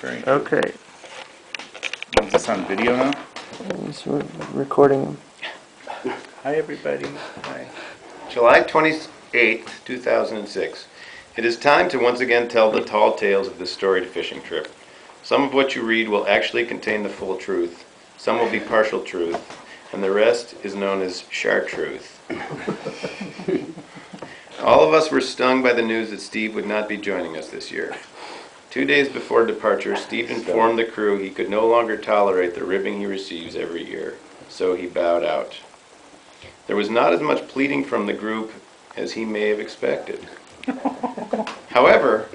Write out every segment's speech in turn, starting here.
very true. Okay. Is this on video now? So we're recording them. Hi, everybody. Hi. July 28th, 2006. It is time to once again tell the tall tales of this storied fishing trip. Some of what you read will actually contain the full truth. Some will be partial truth. And the rest is known as chartruth. All of us were stung by the news that Steve would not be joining us this year. 2 days before departure, Steve informed the crew he could no longer tolerate the ribbing he receives every year, so he bowed out. There was not as much pleading from the group as he may have expected. However,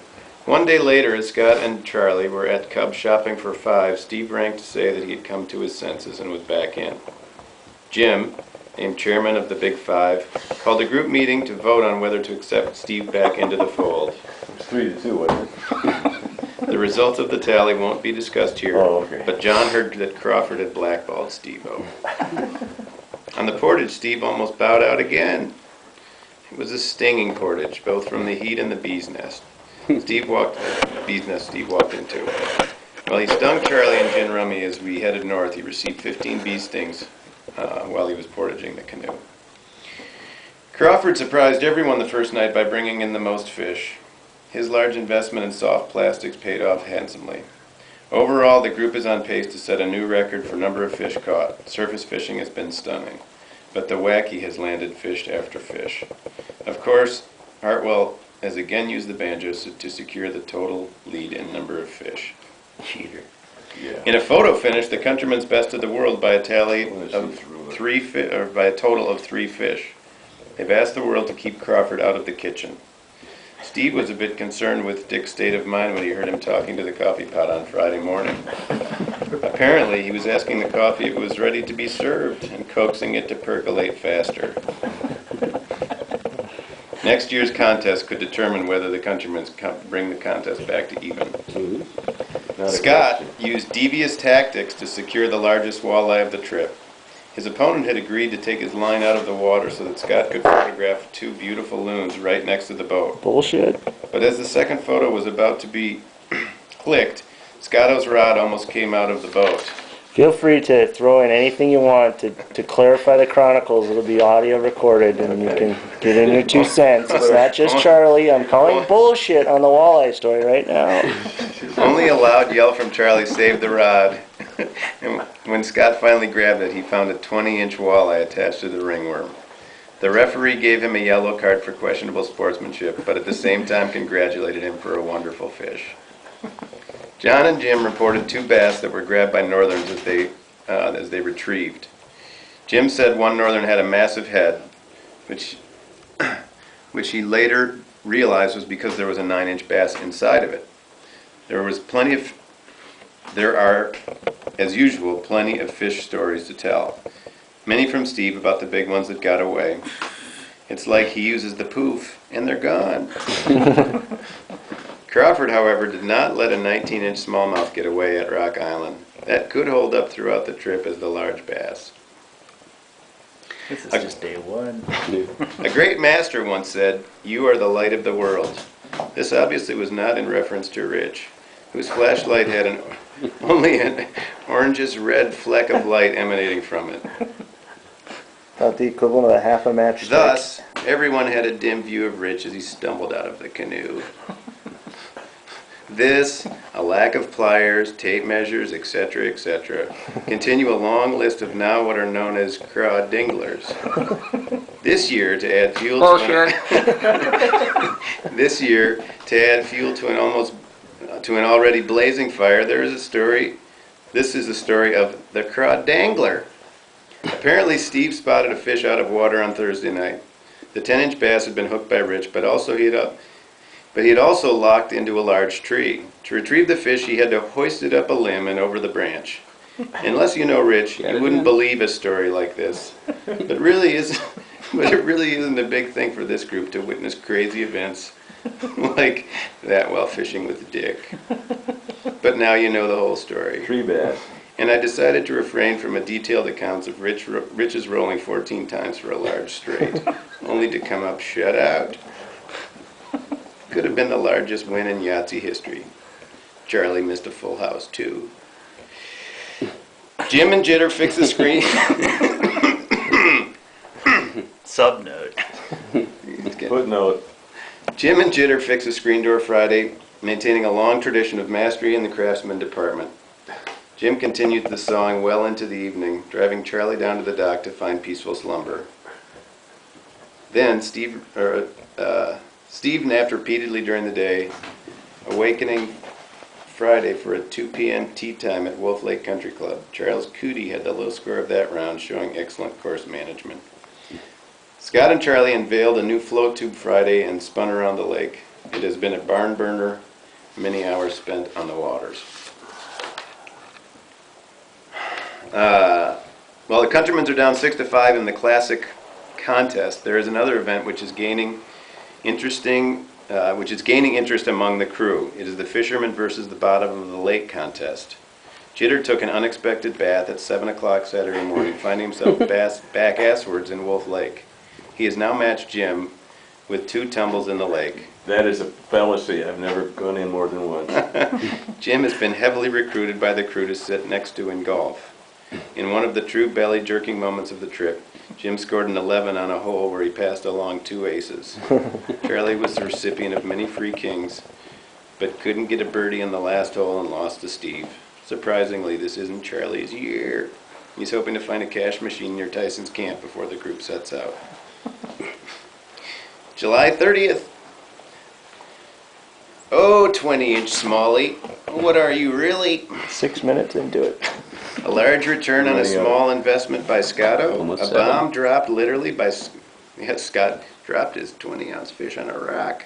1 day later, as Scott and Charlie were at Cub shopping for $5, Steve rang to say that he had come to his senses and was back in. Jim, named chairman of the Big Five, called a group meeting to vote on whether to accept Steve back into the fold. It was 3-2, wasn't it? The results of the tally won't be discussed here, okay. but John heard that Crawford had blackballed Steve-O. On the portage, Steve almost bowed out again. It was a stinging portage, both from the heat and the bee's nest. Steve walked into. While he stung Charlie and Gin Rummy as we headed north, he received 15 bee stings while he was portaging the canoe. Crawford surprised everyone the first night by bringing in the most fish. His large investment in soft plastics paid off handsomely. Overall, the group is on pace to set a new record for number of fish caught. Surface fishing has been stunning, but the wacky has landed fish after fish. Of course, Hartwell has again used the banjo to secure the total lead in number of fish. Cheater. Yeah. In a photo finish, the countryman's best of the world by a tally of by a total of 3 fish. They've asked the world to keep Crawford out of the kitchen. Steve was a bit concerned with Dick's state of mind when he heard him talking to the coffee pot on Friday morning. Apparently, he was asking the coffee if it was ready to be served and coaxing it to percolate faster. Next year's contest could determine whether the countrymen's bring the contest back to even. Scott used devious tactics to secure the largest walleye of the trip. His opponent had agreed to take his line out of the water so that Scott could photograph 2 beautiful loons right next to the boat. Bullshit. But as the second photo was about to be clicked, Scotto's rod almost came out of the boat. Feel free to throw in anything you want to clarify the Chronicles. It'll be audio recorded, and you can get in your 2 cents. It's not just Charlie. I'm calling bullshit on the walleye story right now. Only a loud yell from Charlie saved the rod. And when Scott finally grabbed it, he found a 20-inch walleye attached to the ringworm. The referee gave him a yellow card for questionable sportsmanship, but at the same time congratulated him for a wonderful fish. John and Jim reported 2 bass that were grabbed by northerns as they retrieved. Jim said one northern had a massive head, which he later realized was because there was a 9-inch bass inside of it. There are, as usual, plenty of fish stories to tell. Many from Steve about the big ones that got away. It's like he uses the poof, and they're gone. Crawford, however, did not let a 19-inch smallmouth get away at Rock Island. That could hold up throughout the trip as the large bass. This is just day 1. A great master once said, "You are the light of the world." This obviously was not in reference to Rich, whose flashlight had only an orangish-red fleck of light emanating from it. About the equivalent of a half a matchstick. Thus, everyone had a dim view of Rich as he stumbled out of the canoe. This, a lack of pliers, tape measures, etc., continue a long list of now what are known as craw dinglers. This year, to add fuel to an already blazing fire, there is a story. This is the story of the craw dangler. Apparently, Steve spotted a fish out of water on Thursday night. The 10-inch bass had been hooked by Rich, but he had also locked into a large tree. To retrieve the fish, he had to hoist it up a limb and over the branch. Unless you know Rich, you wouldn't believe a story like this. But it really isn't a big thing for this group to witness crazy events like that while fishing with Dick. But now you know the whole story. Tree bass. And I decided to refrain from a detailed accounts of Rich's rolling 14 times for a large straight, only to come up shut out. Could have been the largest win in Yahtzee history. Charlie missed a full house, too. Jim and Jitter fix the screen. Subnote. Footnote. Jim and Jitter fix a screen door Friday, maintaining a long tradition of mastery in the craftsman department. Jim continued the sawing well into the evening, driving Charlie down to the dock to find peaceful slumber. Then Steve napped repeatedly during the day, awakening Friday for a 2 p.m. tea time at Wolf Lake Country Club. Charles Cootie had the low score of that round, showing excellent course management. Scott and Charlie unveiled a new float tube Friday and spun around the lake. It has been a barn burner, many hours spent on the waters. While the Countrymen's are down 6-5 in the classic contest, there is another event which is gaining interest among the crew. It is the Fisherman versus the bottom of the lake contest. Jitter took an unexpected bath at 7 o'clock Saturday morning, finding himself back asswards in Wolf Lake. He has now matched Jim with 2 tumbles in the lake. That is a fallacy. I've never gone in more than once. Jim has been heavily recruited by the crew to sit next to in golf. In one of the true belly-jerking moments of the trip, Jim scored an 11 on a hole where he passed along 2 aces. Charlie was the recipient of many free kings, but couldn't get a birdie in the last hole and lost to Steve. Surprisingly, this isn't Charlie's year. He's hoping to find a cash machine near Tyson's camp before the group sets out. July 30th. Oh, 20-inch Smalley. What are you, really? 6 minutes into it. A large return on a small investment by Scotto. Almost A 7. bomb dropped literally by... Yes, Scott dropped his 20-ounce fish on a rock.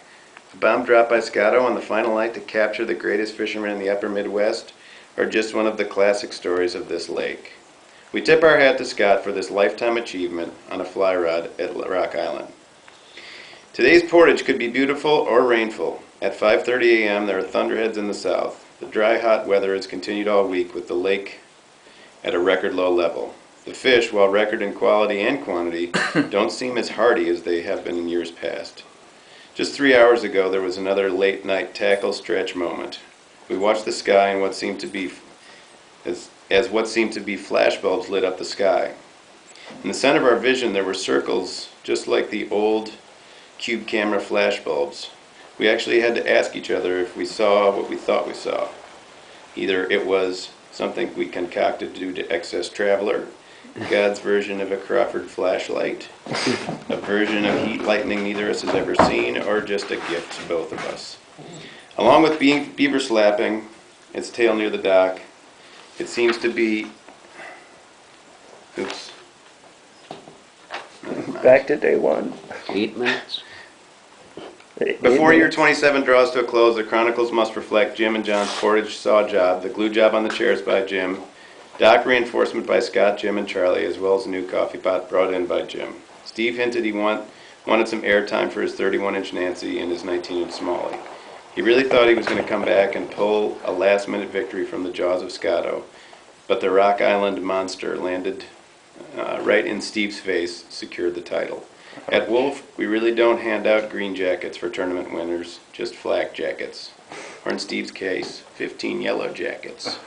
A bomb dropped by Scotto on the final night to capture the greatest fisherman in the upper Midwest are just one of the classic stories of this lake. We tip our hat to Scott for this lifetime achievement on a fly rod at Rock Island. Today's portage could be beautiful or rainful. At 5:30 a.m. there are thunderheads in the south. The dry, hot weather has continued all week with the lake at a record low level. The fish, while record in quality and quantity, don't seem as hardy as they have been in years past. Just 3 hours ago there was another late night tackle stretch moment. We watched the sky and what seemed to be flashbulbs lit up the sky. In the center of our vision there were circles just like the old cube camera flashbulbs. We actually had to ask each other if we saw what we thought we saw. Either it was something we concocted due to excess traveler, God's version of a Crawford flashlight, a version of heat lightning neither of us has ever seen, or just a gift to both of us. Along with beaver slapping its tail near the dock, it seems to be... Oops. Back to day 1. 8 minutes? Before year 27 draws to a close, the Chronicles must reflect Jim and John's portage saw job, the glue job on the chairs by Jim, dock reinforcement by Scott, Jim, and Charlie, as well as a new coffee pot brought in by Jim. Steve hinted he wanted some airtime for his 31-inch Nancy and his 19-inch Smalley. He really thought he was going to come back and pull a last-minute victory from the jaws of Scotto, but the Rock Island monster landed right in Steve's face, secured the title. At Wolf, we really don't hand out green jackets for tournament winners, just flak jackets. Or in Steve's case, 15 yellow jackets.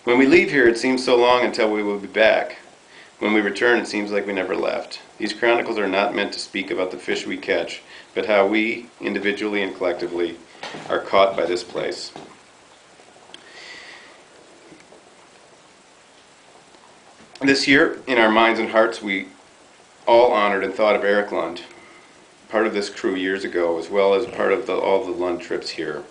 When we leave here, it seems so long until we will be back. When we return, it seems like we never left. These chronicles are not meant to speak about the fish we catch, but how we, individually and collectively, are caught by this place. This year, in our minds and hearts, we all honored and thought of Eric Lund, part of this crew years ago, as well as part of all the Lund trips here.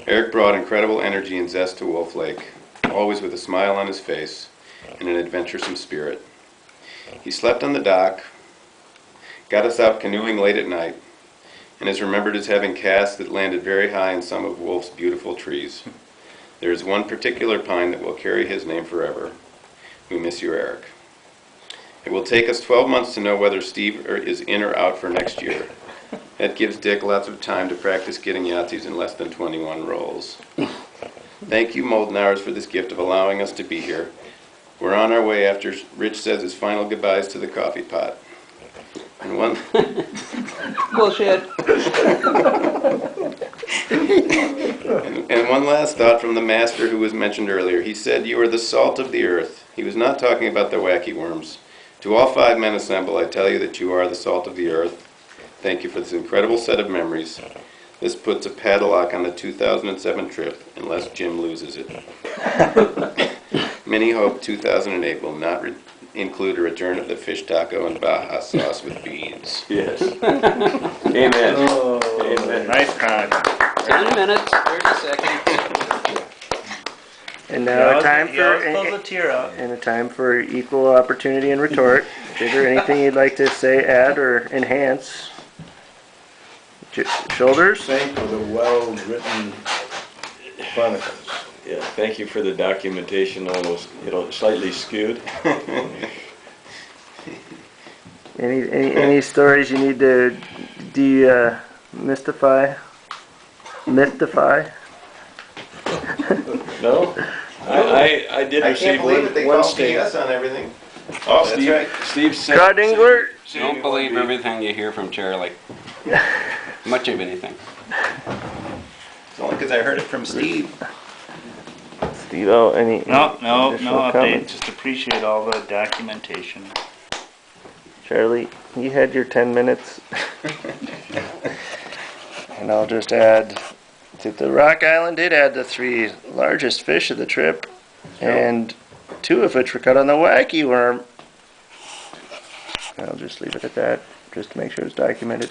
Eric brought incredible energy and zest to Wolf Lake, always with a smile on his face and an adventuresome spirit. He slept on the dock, got us out canoeing late at night, and is remembered as having casts that landed very high in some of Wolf's beautiful trees. There is one particular pine that will carry his name forever. We miss you, Eric. It will take us 12 months to know whether Steve is in or out for next year. That gives Dick lots of time to practice getting Yahtzees in less than 21 rolls. Thank you, Moldenauers, for this gift of allowing us to be here. We're on our way after Rich says his final goodbyes to the coffee pot. And one, Bullshit. and one last thought from the master who was mentioned earlier. He said, "You are the salt of the earth." He was not talking about the wacky worms. To all 5 men assembled, I tell you that you are the salt of the earth. Thank you for this incredible set of memories. This puts a padlock on the 2007 trip, unless Jim loses it. Many hope 2008 will not include a return of the fish taco and Baja sauce with beans. Yes. Amen. Amen. Nice chronicle. 10 minutes, 30 seconds. And now a time You always for pulls a tear out. and a time for equal opportunity and retort. Is there anything you'd like to say, add, or enhance? Shoulders? Thank for the well-written chronicles. Yeah, thank you for the documentation, almost, slightly skewed. Any stories you need to demystify? Mystify? No? I did I can't receive believe it, they one call statement. BS on everything. Oh, That's Steve, right. Steve said. Crodingler? Don't believe everything you hear from Charlie. Much of anything. It's only because I heard it from Steve. Steve, oh, any No additional update. comments? Just appreciate all the documentation. Charlie, you had your 10 minutes. And I'll just add that the Rock Island did add the 3 largest fish of the trip, and 2 of which were caught on the wacky worm. I'll just leave it at that, just to make sure it's documented.